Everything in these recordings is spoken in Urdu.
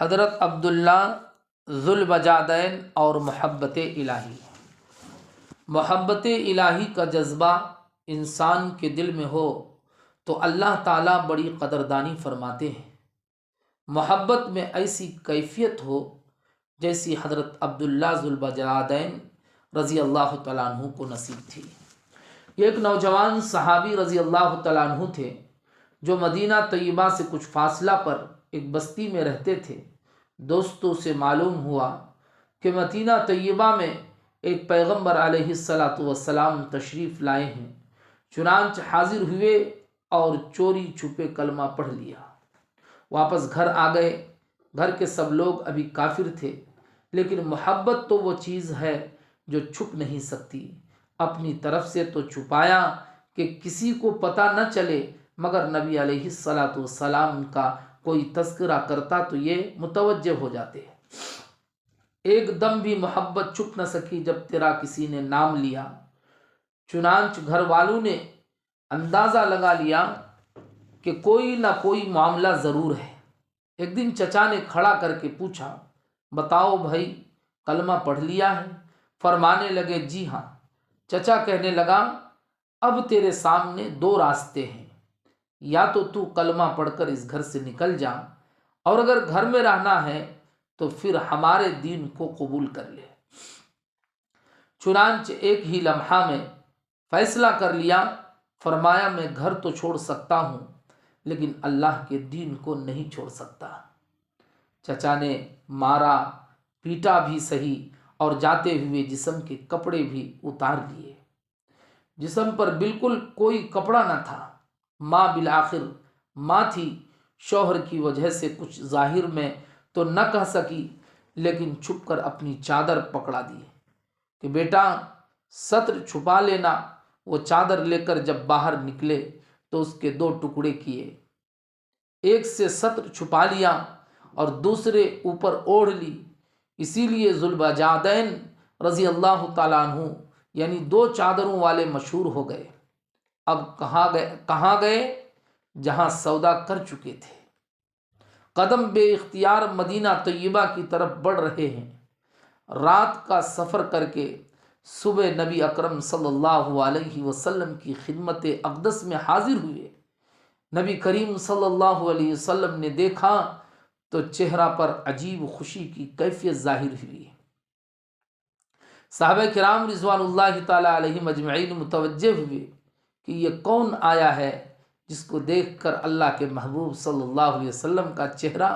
حضرت عبداللہ ذوالبجادین اور محبت الہی۔ محبت الہی کا جذبہ انسان کے دل میں ہو تو اللہ تعالیٰ بڑی قدردانی فرماتے ہیں۔ محبت میں ایسی کیفیت ہو جیسی حضرت عبداللہ ذوالبجادین رضی اللہ تعالیٰ عنہ کو نصیب تھی۔ یہ ایک نوجوان صحابی رضی اللہ تعالیٰ عنہ تھے جو مدینہ طیبہ سے کچھ فاصلہ پر ایک بستی میں رہتے تھے۔ دوستوں سے معلوم ہوا کہ مدینہ طیبہ میں ایک پیغمبر علیہ السلام تشریف لائے ہیں، چنانچہ حاضر ہوئے اور چوری چھپے کلمہ پڑھ لیا۔ واپس گھر آ گئے۔ گھر کے سب لوگ ابھی کافر تھے، لیکن محبت تو وہ چیز ہے جو چھپ نہیں سکتی۔ اپنی طرف سے تو چھپایا کہ کسی کو پتہ نہ چلے، مگر نبی علیہ السلام کا کوئی تذکرہ کرتا تو یہ متوجہ ہو جاتے۔ ایک دم بھی محبت چھپ نہ سکی جب تیرا کسی نے نام لیا۔ چنانچہ گھر والوں نے اندازہ لگا لیا کہ کوئی نہ کوئی معاملہ ضرور ہے۔ ایک دن چچا نے کھڑا کر کے پوچھا، بتاؤ بھائی کلمہ پڑھ لیا ہے؟ فرمانے لگے جی ہاں۔ چچا کہنے لگا اب تیرے سامنے دو راستے ہیں، یا تو کلمہ پڑھ کر اس گھر سے نکل جا، اور اگر گھر میں رہنا ہے تو پھر ہمارے دین کو قبول کر لے۔ چنانچہ ایک ہی لمحہ میں فیصلہ کر لیا۔ فرمایا میں گھر تو چھوڑ سکتا ہوں لیکن اللہ کے دین کو نہیں چھوڑ سکتا۔ چچا نے مارا پیٹا بھی سہی اور جاتے ہوئے جسم کے کپڑے بھی اتار لیے۔ جسم پر بالکل کوئی کپڑا نہ تھا۔ ماں بالآخر ماں تھی، شوہر کی وجہ سے کچھ ظاہر میں تو نہ کہہ سکی، لیکن چھپ کر اپنی چادر پکڑا دی کہ بیٹا ستر چھپا لینا۔ وہ چادر لے کر جب باہر نکلے تو اس کے دو ٹکڑے کیے، ایک سے ستر چھپا لیا اور دوسرے اوپر اوڑھ لی۔ اسی لیے ذوالبجادین رضی اللہ تعالیٰ عنہ یعنی دو چادروں والے مشہور ہو گئے۔ اب کہاں گئے؟ جہاں سودا کر چکے تھے۔ قدم بے اختیار مدینہ طیبہ کی طرف بڑھ رہے ہیں۔ رات کا سفر کر کے صبح نبی اکرم صلی اللہ علیہ وسلم کی خدمت اقدس میں حاضر ہوئے۔ نبی کریم صلی اللہ علیہ وسلم نے دیکھا تو چہرہ پر عجیب خوشی کی کیفیت ظاہر ہوئی۔ صحابہ کرام رضوان اللہ تعالی علیہم اجمعین متوجہ ہوئے کہ یہ کون آیا ہے جس کو دیکھ کر اللہ کے محبوب صلی اللہ علیہ وسلم کا چہرہ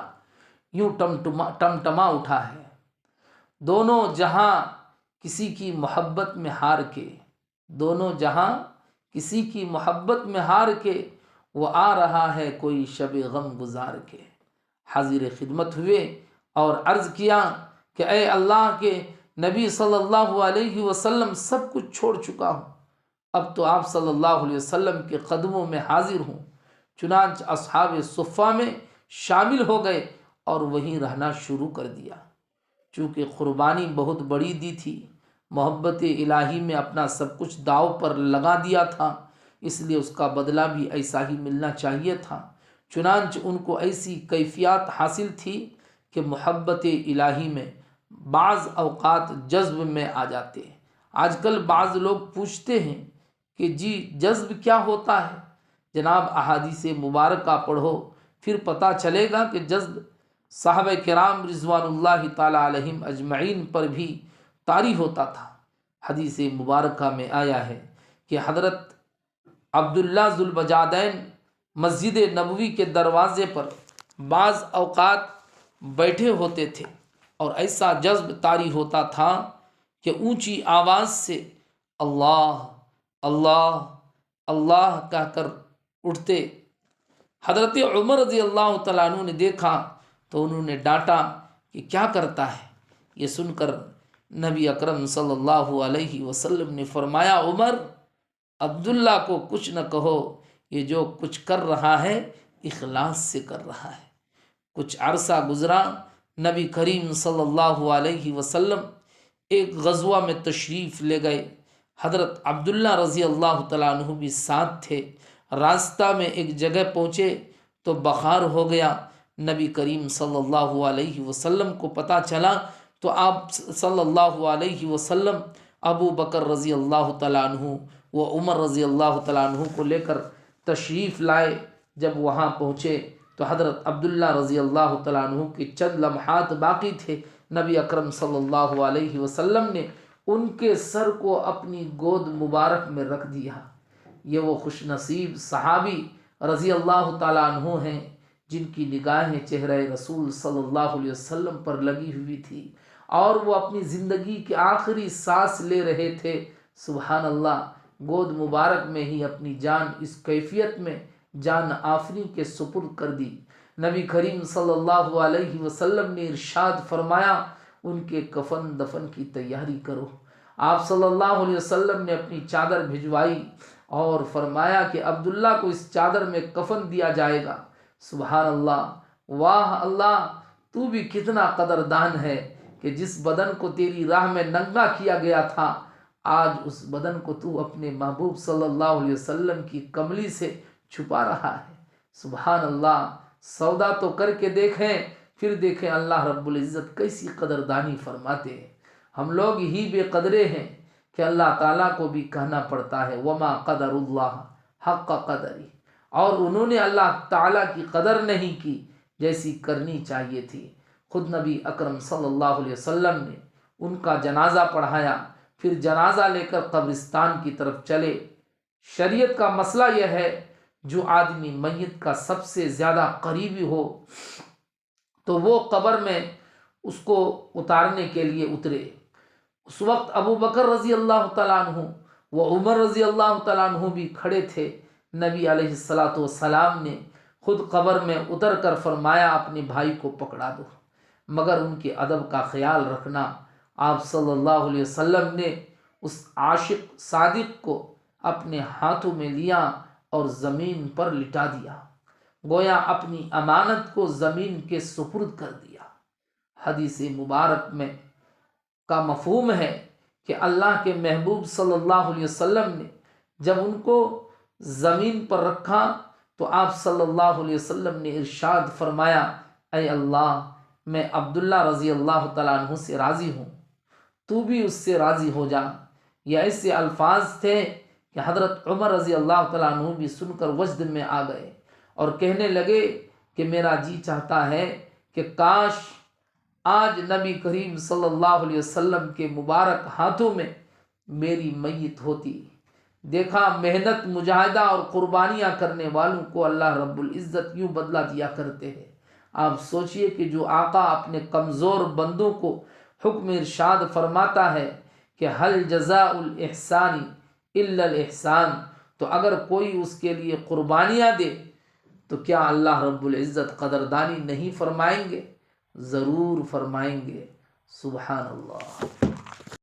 یوں ٹمٹما اٹھا ہے۔ دونوں جہاں کسی کی محبت میں ہار کے وہ آ رہا ہے کوئی شب غم گزار کے۔ حاضر خدمت ہوئے اور عرض کیا کہ اے اللہ کے نبی صلی اللہ علیہ وسلم سب کچھ چھوڑ چکا ہوں، اب تو آپ صلی اللہ علیہ وسلم کے قدموں میں حاضر ہوں۔ چنانچہ اصحاب صفہ میں شامل ہو گئے اور وہیں رہنا شروع کر دیا۔ چونکہ قربانی بہت بڑی دی تھی، محبت الہی میں اپنا سب کچھ داؤ پر لگا دیا تھا، اس لیے اس کا بدلہ بھی ایسا ہی ملنا چاہیے تھا۔ چنانچہ ان کو ایسی کیفیات حاصل تھی کہ محبت الہی میں بعض اوقات جذب میں آ جاتے ہیں۔ آج کل بعض لوگ پوچھتے ہیں کہ جی جذب کیا ہوتا ہے؟ جناب احادیث مبارکہ پڑھو پھر پتہ چلے گا کہ جذب صحابہ کرام رضوان اللہ تعالی علیہم اجمعین پر بھی طاری ہوتا تھا۔ حدیث مبارکہ میں آیا ہے کہ حضرت عبداللہ ذوالبجادین مسجد نبوی کے دروازے پر بعض اوقات بیٹھے ہوتے تھے اور ایسا جذب طاری ہوتا تھا کہ اونچی آواز سے اللہ اللہ اللہ کہہ کر اٹھتے۔ حضرت عمر رضی اللہ تعالیٰ عنہ نے دیکھا تو انہوں نے ڈانٹا کہ کیا کرتا ہے؟ یہ سن کر نبی اکرم صلی اللہ علیہ وسلم نے فرمایا عمر عبداللہ کو کچھ نہ کہو، یہ جو کچھ کر رہا ہے اخلاص سے کر رہا ہے۔ کچھ عرصہ گزرا، نبی کریم صلی اللہ علیہ وسلم ایک غزوہ میں تشریف لے گئے۔ حضرت عبداللہ رضی اللہ تعالیٰ عنہ بھی ساتھ تھے۔ راستہ میں ایک جگہ پہنچے تو بخار ہو گیا۔ نبی کریم صلی اللہ علیہ وسلم کو پتہ چلا تو آپ صلی اللہ علیہ وسلم ابو بکر رضی اللہ تعالیٰ عنہ و عمر رضی اللہ تعالیٰ عنہ کو لے کر تشریف لائے۔ جب وہاں پہنچے تو حضرت عبداللہ رضی اللہ تعالیٰ عنہ کے چند لمحات باقی تھے۔ نبی اکرم صلی اللہ علیہ وسلم نے ان کے سر کو اپنی گود مبارک میں رکھ دیا۔ یہ وہ خوش نصیب صحابی رضی اللہ تعالیٰ عنہ ہیں جن کی نگاہیں چہرہ رسول صلی اللہ علیہ وسلم پر لگی ہوئی تھی اور وہ اپنی زندگی کی آخری سانس لے رہے تھے۔ سبحان اللہ، گود مبارک میں ہی اپنی جان اس کیفیت میں جان آفریں کے سپرد کر دی۔ نبی کریم صلی اللہ علیہ وسلم نے ارشاد فرمایا ان کے کفن دفن کی تیاری کرو۔ آپ صلی اللہ علیہ وسلم نے اپنی چادر بھجوائی اور فرمایا کہ عبداللہ کو اس چادر میں کفن دیا جائے گا۔ سبحان اللہ، واہ اللہ، تو بھی کتنا قدردان ہے کہ جس بدن کو تیری راہ میں ننگا کیا گیا تھا، آج اس بدن کو تو اپنے محبوب صلی اللہ علیہ وسلم کی کملی سے چھپا رہا ہے۔ سبحان اللہ، سودا تو کر کے دیکھیں، پھر دیکھیں اللہ رب العزت کیسی قدردانی فرماتے ہیں۔ ہم لوگ ہی بے قدرے ہیں کہ اللہ تعالیٰ کو بھی کہنا پڑتا ہے وما قدر اللہ حق قدری، اور انہوں نے اللہ تعالیٰ کی قدر نہیں کی جیسی کرنی چاہیے تھی۔ خود نبی اکرم صلی اللہ علیہ وسلم نے ان کا جنازہ پڑھایا، پھر جنازہ لے کر قبرستان کی طرف چلے۔ شریعت کا مسئلہ یہ ہے جو آدمی میت کا سب سے زیادہ قریبی ہو تو وہ قبر میں اس کو اتارنے کے لیے اترے۔ اس وقت ابو بکر رضی اللہ تعالیٰ عنہ و عمر رضی اللہ تعالیٰ عنہ بھی کھڑے تھے۔ نبی علیہ الصلاۃ والسلام نے خود قبر میں اتر کر فرمایا اپنے بھائی کو پکڑا دو، مگر ان کے ادب کا خیال رکھنا۔ آپ صلی اللہ علیہ وسلم نے اس عاشق صادق کو اپنے ہاتھوں میں لیا اور زمین پر لٹا دیا، گویا اپنی امانت کو زمین کے سپرد کر دیا۔ حدیث مبارک میں کا مفہوم ہے کہ اللہ کے محبوب صلی اللہ علیہ وسلم نے جب ان کو زمین پر رکھا تو آپ صلی اللہ علیہ وسلم نے ارشاد فرمایا اے اللہ، میں عبداللہ رضی اللہ تعالیٰ عنہ سے راضی ہوں، تو بھی اس سے راضی ہو جا۔ یہ ایسے الفاظ تھے کہ حضرت عمر رضی اللہ تعالیٰ عنہ بھی سن کر وجد میں آ گئے اور کہنے لگے کہ میرا جی چاہتا ہے کہ کاش آج نبی کریم صلی اللہ علیہ وسلم کے مبارک ہاتھوں میں میری میت ہوتی۔ دیکھا، محنت، مجاہدہ اور قربانیاں کرنے والوں کو اللہ رب العزت یوں بدلہ دیا کرتے ہیں۔ آپ سوچئے کہ جو آقا اپنے کمزور بندوں کو حکم ارشاد فرماتا ہے کہ حل جزاء الاحسان الا الاحسان، تو اگر کوئی اس کے لیے قربانیاں دے تو کیا اللہ رب العزت قدردانی نہیں فرمائیں گے؟ ضرور فرمائیں گے۔ سبحان اللہ۔